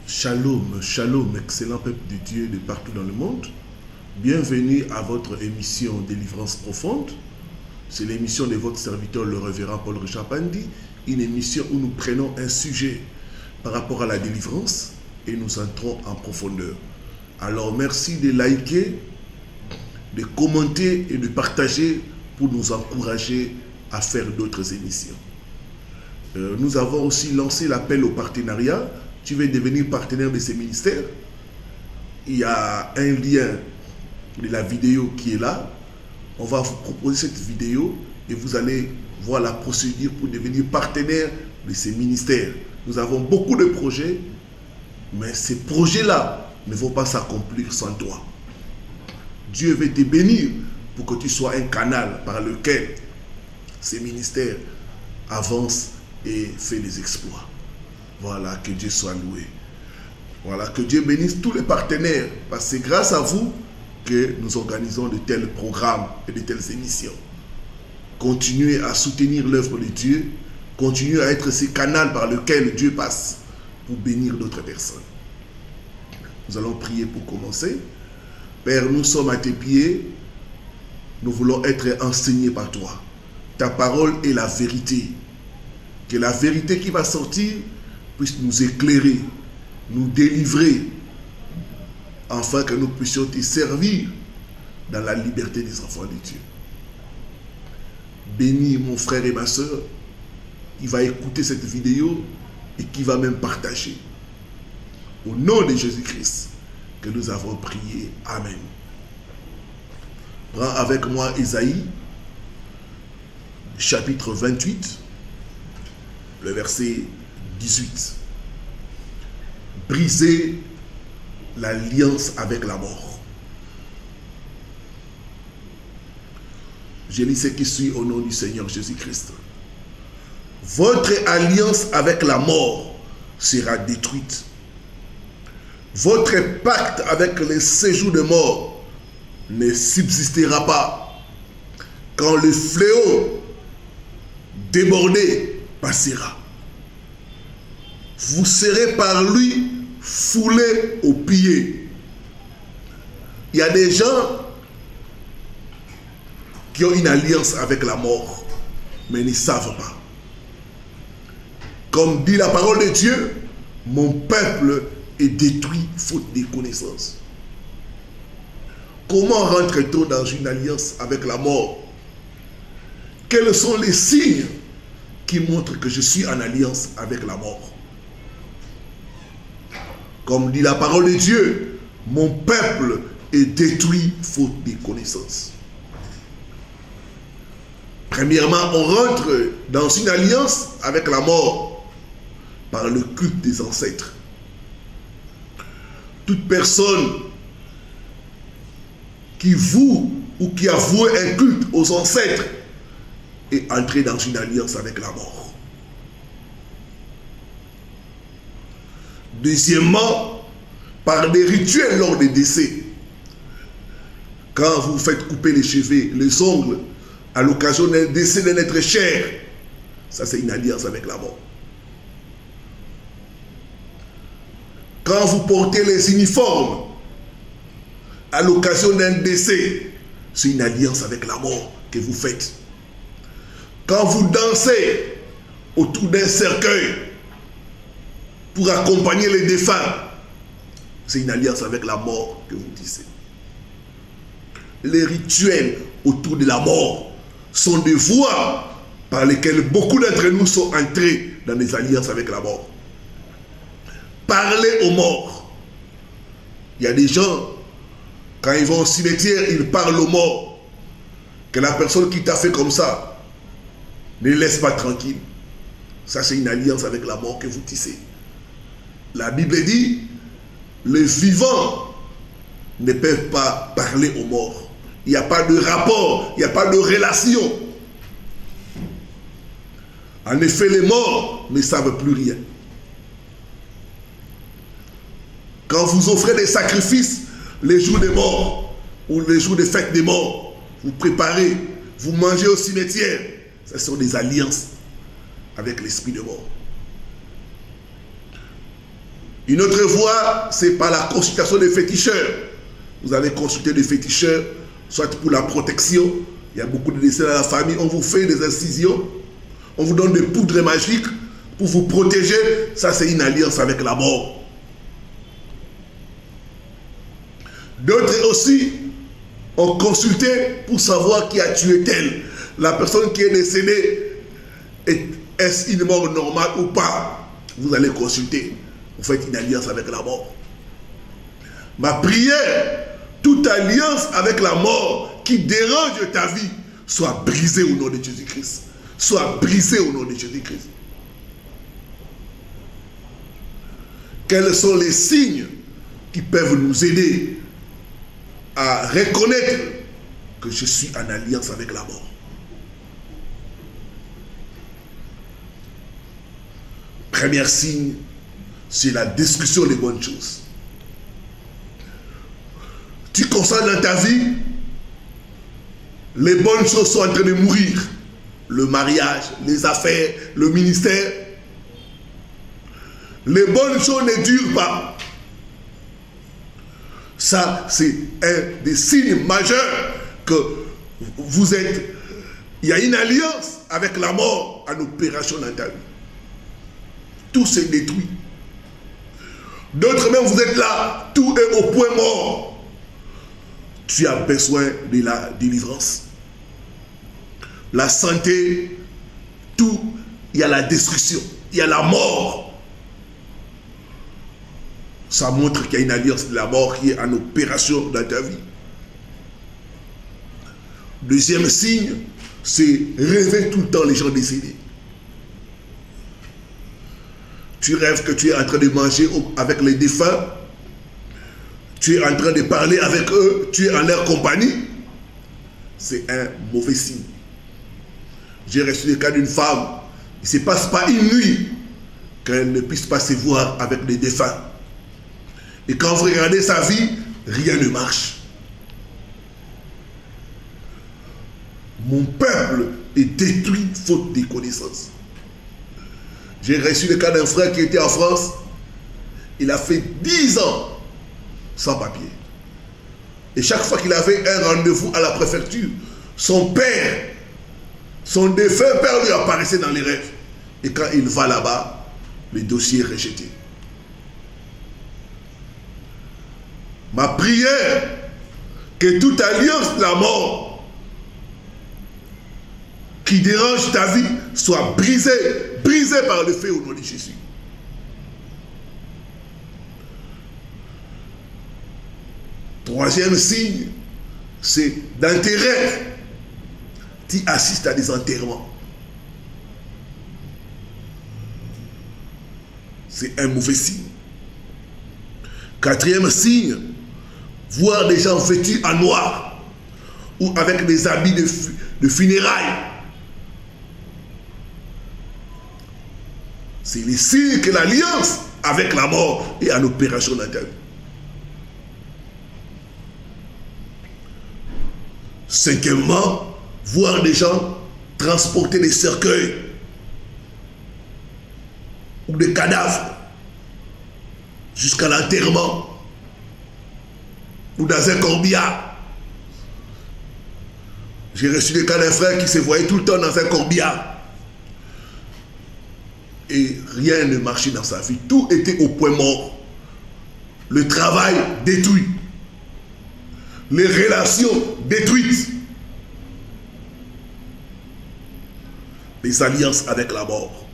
Shalom, shalom, excellent peuple de Dieu de partout dans le monde. Bienvenue à votre émission Délivrance profonde. C'est l'émission de votre serviteur, le révérend Paul-Richard Pandi. Une émission où nous prenons un sujet par rapport à la délivrance et nous entrons en profondeur. Alors merci de liker, de commenter et de partager pour nous encourager à faire d'autres émissions. Nous avons aussi lancé l'appel au partenariat. Tu veux devenir partenaire de ces ministères. Il y a un lien de la vidéo qui est là. On va vous proposer cette vidéo et vous allez voir la procédure pour devenir partenaire de ces ministères. Nous avons beaucoup de projets, mais ces projets-là ne vont pas s'accomplir sans toi. Dieu veut te bénir pour que tu sois un canal par lequel ces ministères avancent et font des exploits. Voilà, que Dieu soit loué. Voilà, que Dieu bénisse tous les partenaires, parce que c'est grâce à vous que nous organisons de tels programmes et de telles émissions. Continuez à soutenir l'œuvre de Dieu, continuez à être ces canaux par lesquels Dieu passe pour bénir d'autres personnes. Nous allons prier pour commencer. Père, nous sommes à tes pieds, nous voulons être enseignés par toi. Ta parole est la vérité. Que la vérité qui va sortir puisse nous éclairer, nous délivrer, afin que nous puissions te servir dans la liberté des enfants de Dieu. Bénis mon frère et ma soeur qui va écouter cette vidéo et qui va même partager. Au nom de Jésus-Christ que nous avons prié. Amen. Prends avec moi Ésaïe, chapitre 28, le verset 18. Briser l'alliance avec la mort. Je lis ce qui suit au nom du Seigneur Jésus-Christ. Votre alliance avec la mort sera détruite. Votre pacte avec les séjours de mort ne subsistera pas. Quand le fléau débordé passera, vous serez par lui foulés aux pieds. Il y a des gens qui ont une alliance avec la mort, mais ne savent pas. Comme dit la parole de Dieu, mon peuple est détruit faute de connaissance. Comment rentre-t-on dans une alliance avec la mort? Quels sont les signes qui montrent que je suis en alliance avec la mort? Comme dit la parole de Dieu, mon peuple est détruit faute de connaissance. Premièrement, on rentre dans une alliance avec la mort par le culte des ancêtres. Toute personne qui voue ou qui a voué un culte aux ancêtres est entrée dans une alliance avec la mort. Deuxièmement, par des rituels lors des décès. Quand vous faites couper les cheveux, les ongles, à l'occasion d'un décès d'un être cher, ça c'est une alliance avec la mort. Quand vous portez les uniformes, à l'occasion d'un décès, c'est une alliance avec la mort que vous faites. Quand vous dansez autour d'un cercueil, pour accompagner les défunts, c'est une alliance avec la mort que vous tissez. Les rituels autour de la mort sont des voies par lesquelles beaucoup d'entre nous sont entrés dans des alliances avec la mort. Parler aux morts. Il y a des gens, quand ils vont au cimetière, ils parlent aux morts. Que la personne qui t'a fait comme ça ne laisse pas tranquille. Ça, c'est une alliance avec la mort que vous tissez. La Bible dit, les vivants ne peuvent pas parler aux morts. Il n'y a pas de rapport, il n'y a pas de relation. En effet, les morts ne savent plus rien. Quand vous offrez des sacrifices, les jours des morts, ou les jours des fêtes des morts, vous préparez, vous mangez au cimetière, ce sont des alliances avec l'esprit de mort. Une autre voie, c'est par la consultation des féticheurs. Vous avez consulté des féticheurs, soit pour la protection. Il y a beaucoup de décès dans la famille. On vous fait des incisions. On vous donne des poudres magiques pour vous protéger. Ça, c'est une alliance avec la mort. D'autres aussi ont consulté pour savoir qui a tué tel. La personne qui est décédée, est-ce une mort normale ou pas? Vous allez consulter. Vous faites une alliance avec la mort. Ma prière, toute alliance avec la mort qui dérange ta vie, soit brisée au nom de Jésus-Christ. Soit brisée au nom de Jésus-Christ. Quels sont les signes qui peuvent nous aider à reconnaître que je suis en alliance avec la mort? Premier signe, c'est la destruction des bonnes choses. Tu constates dans ta vie, les bonnes choses sont en train de mourir. Le mariage, les affaires, le ministère. Les bonnes choses ne durent pas. Ça, c'est un des signes majeurs que vous êtes. Il y a une alliance avec la mort en opération dans ta vie. Tout se détruit. D'autres même, vous êtes là, tout est au point mort. Tu as besoin de la délivrance. La santé, tout, il y a la destruction, il y a la mort. Ça montre qu'il y a une alliance de la mort qui est en opération dans ta vie. Deuxième signe, c'est rêver tout le temps les gens décédés. Tu rêves que tu es en train de manger avec les défunts. Tu es en train de parler avec eux. Tu es en leur compagnie. C'est un mauvais signe. J'ai reçu le cas d'une femme. Il ne se passe pas une nuit qu'elle ne puisse pas se voir avec les défunts. Et quand vous regardez sa vie, rien ne marche. Mon peuple est détruit faute de connaissances. J'ai reçu le cas d'un frère qui était en France. Il a fait 10 ans sans papier. Et chaque fois qu'il avait un rendez-vous à la préfecture, son père, son défunt père lui apparaissait dans les rêves. Et quand il va là-bas, le dossier est rejeté. Ma prière, que toute alliance de la mort qui dérange ta vie soit brisée par le feu au nom de Jésus. Troisième signe, c'est dans tes rêves, tu assistes à des enterrements. C'est un mauvais signe. Quatrième signe, voir des gens vêtus en noir ou avec des habits de funérailles. C'est le signe que l'alliance avec la mort est en opération dans ta vie. Cinquièmement, voir des gens transporter des cercueils ou des cadavres jusqu'à l'enterrement ou dans un corbillard. J'ai reçu le cas d'un frère qui se voyait tout le temps dans un corbillard. Et rien ne marchait dans sa vie. Tout était au point mort. Le travail détruit. Les relations détruites. Les alliances avec la mort.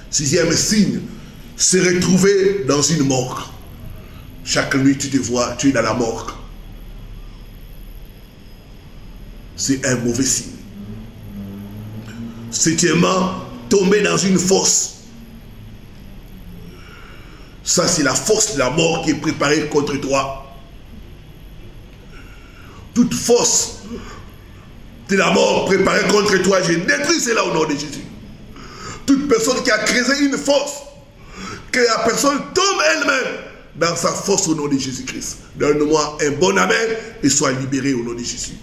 Sixième signe, se retrouver dans une morgue. Chaque nuit tu te vois, tu es dans la morgue. C'est un mauvais signe. Septièmement, tomber dans une fosse. Ça, c'est la force de la mort qui est préparée contre toi. Toute force de la mort préparée contre toi, je détruis cela au nom de Jésus. Toute personne qui a creusé une fosse, que la personne tombe elle-même dans sa fosse au nom de Jésus-Christ. Donne-moi un bon amen et sois libéré au nom de Jésus.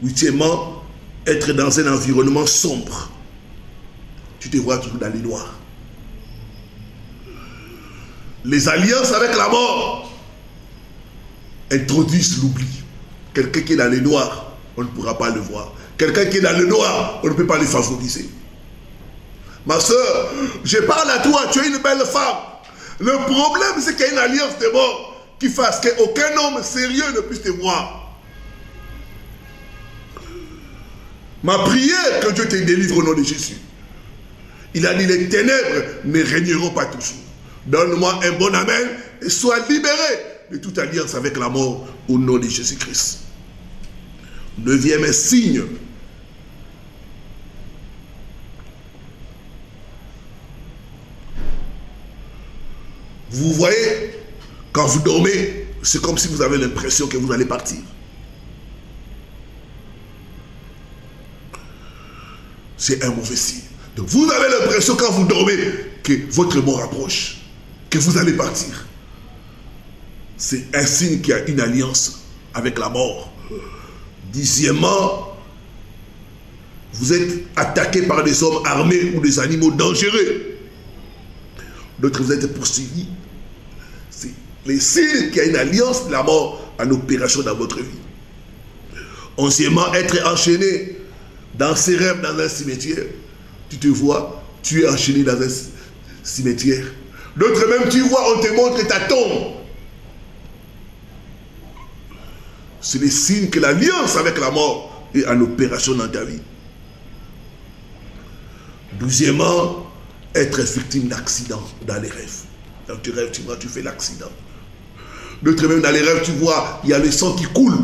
Huitièmement, être dans un environnement sombre tu te vois toujours dans les noirs. Les alliances avec la mort introduisent l'oubli. Quelqu'un qui est dans les noirs, on ne pourra pas le voir. Quelqu'un qui est dans le noir, on ne peut pas le favoriser. Ma soeur, je parle à toi, tu es une belle femme. Le problème, c'est qu'il y a une alliance de mort qui fasse qu'aucun homme sérieux ne puisse te voir. Ma prière, que Dieu te délivre au nom de Jésus. Il a dit, les ténèbres ne régneront pas toujours. Donne-moi un bon amen et sois libéré de toute alliance avec la mort au nom de Jésus-Christ. 9e signe. Vous voyez, quand vous dormez, c'est comme si vous avez l'impression que vous allez partir. C'est un mauvais signe. Donc vous avez l'impression quand vous dormez que votre mort approche, que vous allez partir. C'est un signe qu'il y a une alliance avec la mort. 10e, vous êtes attaqué par des hommes armés ou des animaux dangereux. D'autres, vous êtes poursuivis. C'est les signes qu'il y a une alliance de la mort en opération dans votre vie. 11e, être enchaîné dans ses rêves dans un cimetière. Tu te vois, tu es enchaîné dans un cimetière. D'autres même, tu vois, on te montre ta tombe. C'est les signes que l'alliance avec la mort est en opération dans ta vie. 12e, être victime d'accidents dans les rêves. Dans tes rêves, tu vois, tu fais l'accident. D'autres même, dans les rêves, tu vois, il y a le sang qui coule.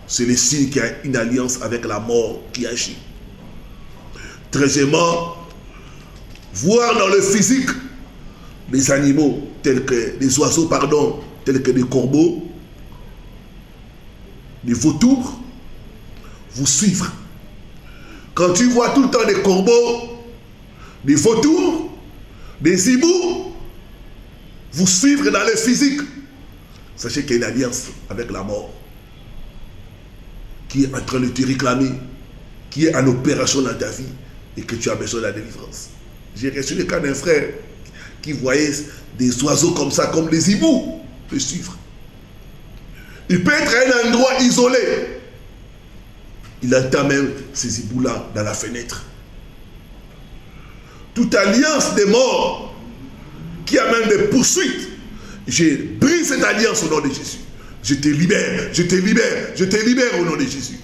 C'est les signes qu'il y a une alliance avec la mort qui agit. 13e, voir dans le physique des animaux, tels que des oiseaux, pardon, tels que des corbeaux, des vautours, vous suivre. Quand tu vois tout le temps des corbeaux, des vautours, des hiboux, vous suivre dans le physique, sachez qu'il y a une alliance avec la mort qui est en train de te réclamer, qui est en opération dans ta vie et que tu as besoin de la délivrance. J'ai reçu le cas d'un frère qui voyait des oiseaux comme ça, comme les hiboux, le suivre. Il peut être à un endroit isolé. Il entend même ces hiboux-là dans la fenêtre. Toute alliance des morts qui amène des poursuites, j'ai brisé cette alliance au nom de Jésus. Je te libère, je te libère, je te libère au nom de Jésus.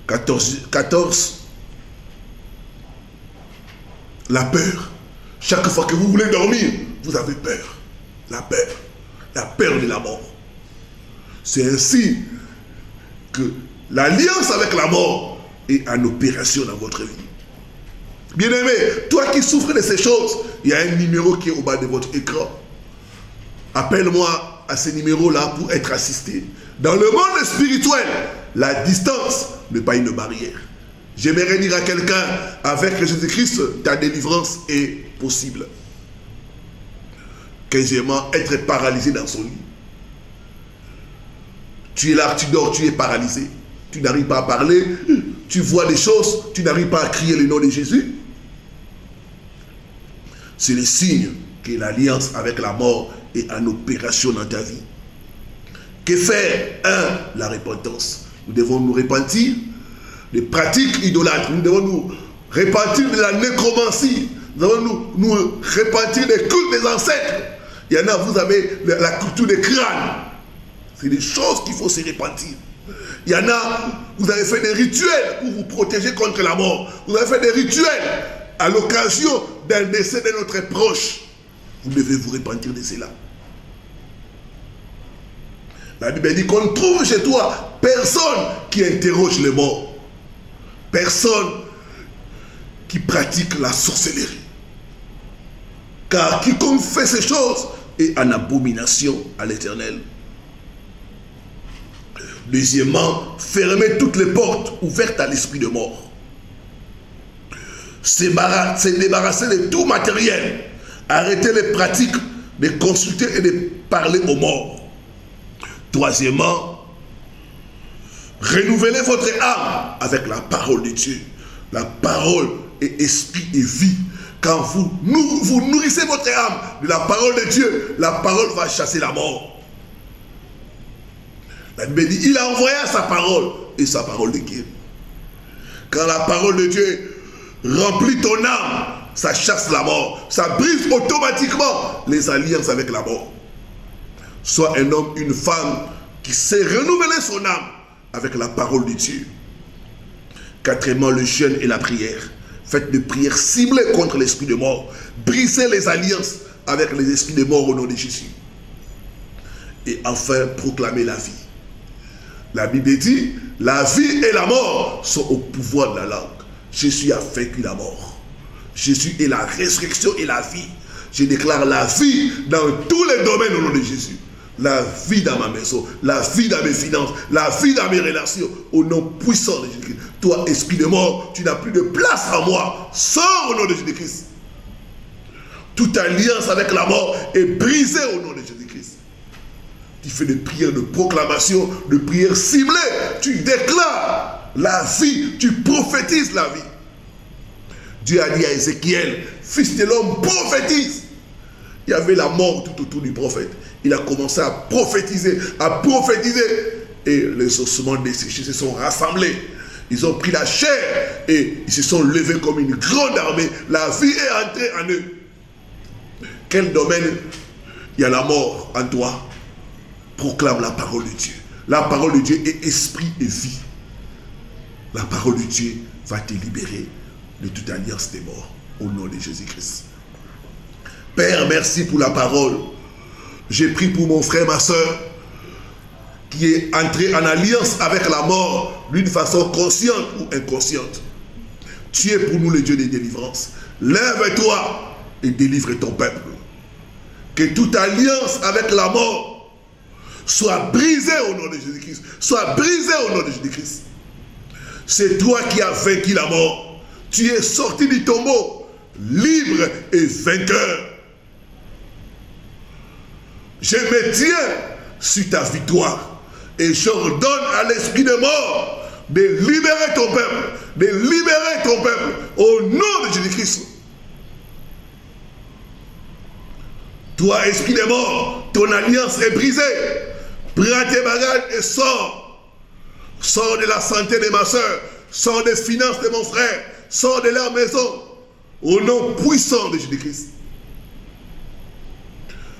14. La peur. Chaque fois que vous voulez dormir, vous avez peur. La peur de la mort. C'est ainsi que l'alliance avec la mort est en opération dans votre vie. Bien-aimé, toi qui souffres de ces choses, il y a un numéro qui est au bas de votre écran. Appelle-moi à ce numéro-là pour être assisté. Dans le monde spirituel, la distance n'est pas une barrière. J'aimerais dire à quelqu'un, avec Jésus-Christ, ta délivrance est possible. 15e, être paralysé dans son lit. Tu es là, tu dors, tu es paralysé. Tu n'arrives pas à parler, tu vois des choses, tu n'arrives pas à crier le nom de Jésus. C'est le signe que l'alliance avec la mort est en opération dans ta vie. Que faire? 1. La repentance. Nous devons nous repentir des pratiques idolâtres. Nous devons nous repentir de la nécromancie. Nous devons nous repentir des cultes des ancêtres. Il y en a, vous avez la culture des crânes. C'est des choses qu'il faut se repentir. Il y en a, vous avez fait des rituels pour vous protéger contre la mort. Vous avez fait des rituels à l'occasion d'un décès de notre proche. Vous devez vous repentir de cela. La Bible dit qu'on trouve chez toi personne qui interroge les morts. Personne qui pratique la sorcellerie. Car quiconque fait ces choses est en abomination à l'Éternel. Deuxièmement, fermer toutes les portes ouvertes à l'esprit de mort. Se débarrasser de tout matériel. Arrêter les pratiques de consulter et de parler aux morts. Troisièmement, Renouvelez votre âme avec la parole de Dieu. La parole est esprit et vie. Quand vous nourrissez votre âme de la parole de Dieu, la parole va chasser la mort. La Bible dit, il a envoyé sa parole et sa parole de guérit. Quand la parole de Dieu remplit ton âme, ça chasse la mort. Ça brise automatiquement les alliances avec la mort. Sois un homme, une femme qui sait renouveler son âme avec la parole de Dieu. Quatrièmement, le jeûne et la prière. Faites des prières ciblées contre l'esprit de mort. Brisez les alliances avec les esprits de mort au nom de Jésus. Et enfin, proclamez la vie. La Bible dit, la vie et la mort sont au pouvoir de la langue. Jésus a vaincu la mort. Jésus est la résurrection et la vie. Je déclare la vie dans tous les domaines au nom de Jésus. La vie dans ma maison, la vie dans mes finances, la vie dans mes relations, au nom puissant de Jésus-Christ. Toi, esprit de mort, tu n'as plus de place en moi. Sors au nom de Jésus-Christ. Toute alliance avec la mort est brisée au nom de Jésus-Christ. Tu fais des prières de proclamation, de prières ciblées. Tu déclares la vie, tu prophétises la vie. Dieu a dit à Ézéchiel, fils de l'homme, prophétise. Il y avait la mort tout autour du prophète. Il a commencé à prophétiser, et les ossements desséchés se sont rassemblés. Ils ont pris la chair et ils se sont levés comme une grande armée. La vie est entrée en eux. Quel domaine il y a la mort en toi? Proclame la parole de Dieu. La parole de Dieu est esprit et vie. La parole de Dieu va te libérer de toute alliance des morts au nom de Jésus-Christ. Père, merci pour la parole. J'ai prié pour mon frère, ma soeur, qui est entré en alliance avec la mort d'une façon consciente ou inconsciente. Tu es pour nous le Dieu de délivrance. Lève-toi et délivre ton peuple. Que toute alliance avec la mort soit brisée au nom de Jésus-Christ. Soit brisée au nom de Jésus-Christ. C'est toi qui as vaincu la mort. Tu es sorti du tombeau, libre et vainqueur. Je me tiens sur ta victoire et j'ordonne à l'esprit de mort de libérer ton peuple, au nom de Jésus-Christ. Toi, esprit de mort, ton alliance est brisée. Prends tes bagages et sors. Sors de la santé de ma soeur, sors des finances de mon frère, sors de leur maison, au nom puissant de Jésus-Christ.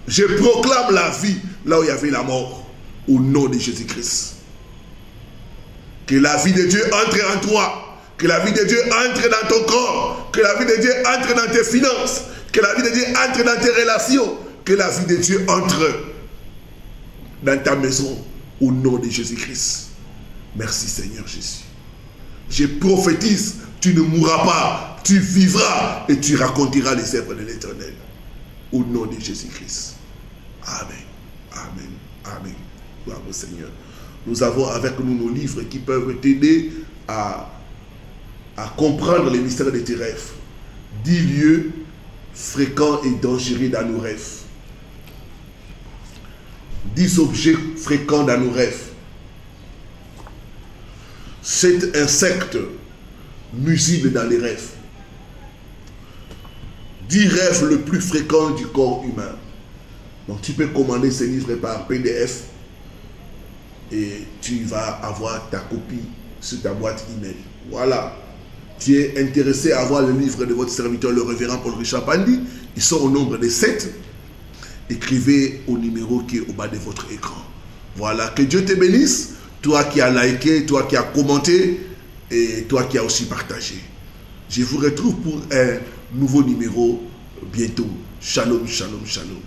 Je proclame la vie là où il y avait la mort, au nom de Jésus-Christ. Que la vie de Dieu entre en toi, que la vie de Dieu entre dans ton corps, que la vie de Dieu entre dans tes finances, que la vie de Dieu entre dans tes relations, que la vie de Dieu entre dans ta maison, au nom de Jésus-Christ. Merci Seigneur Jésus. Je prophétise, tu ne mourras pas, tu vivras et tu raconteras les œuvres de l'Éternel. Au nom de Jésus-Christ. Amen. Amen. Amen. Gloire au Seigneur. Nous avons avec nous nos livres qui peuvent t'aider à comprendre les mystères de tes rêves. 10 lieux fréquents et dangereux dans nos rêves. 10 objets fréquents dans nos rêves. 7 insectes nuisibles dans les rêves. 10 rêves le plus fréquents du corps humain. Donc tu peux commander ces livres par PDF et tu vas avoir ta copie sur ta boîte email. Voilà. Tu es intéressé à avoir le livre de votre serviteur, le révérend Paul Richard Pandi. Ils sont au nombre de 7. Écrivez au numéro qui est au bas de votre écran. Voilà. Que Dieu te bénisse. Toi qui as liké, toi qui as commenté et toi qui as aussi partagé. Je vous retrouve pour un nouveau numéro bientôt. Shalom, shalom, shalom.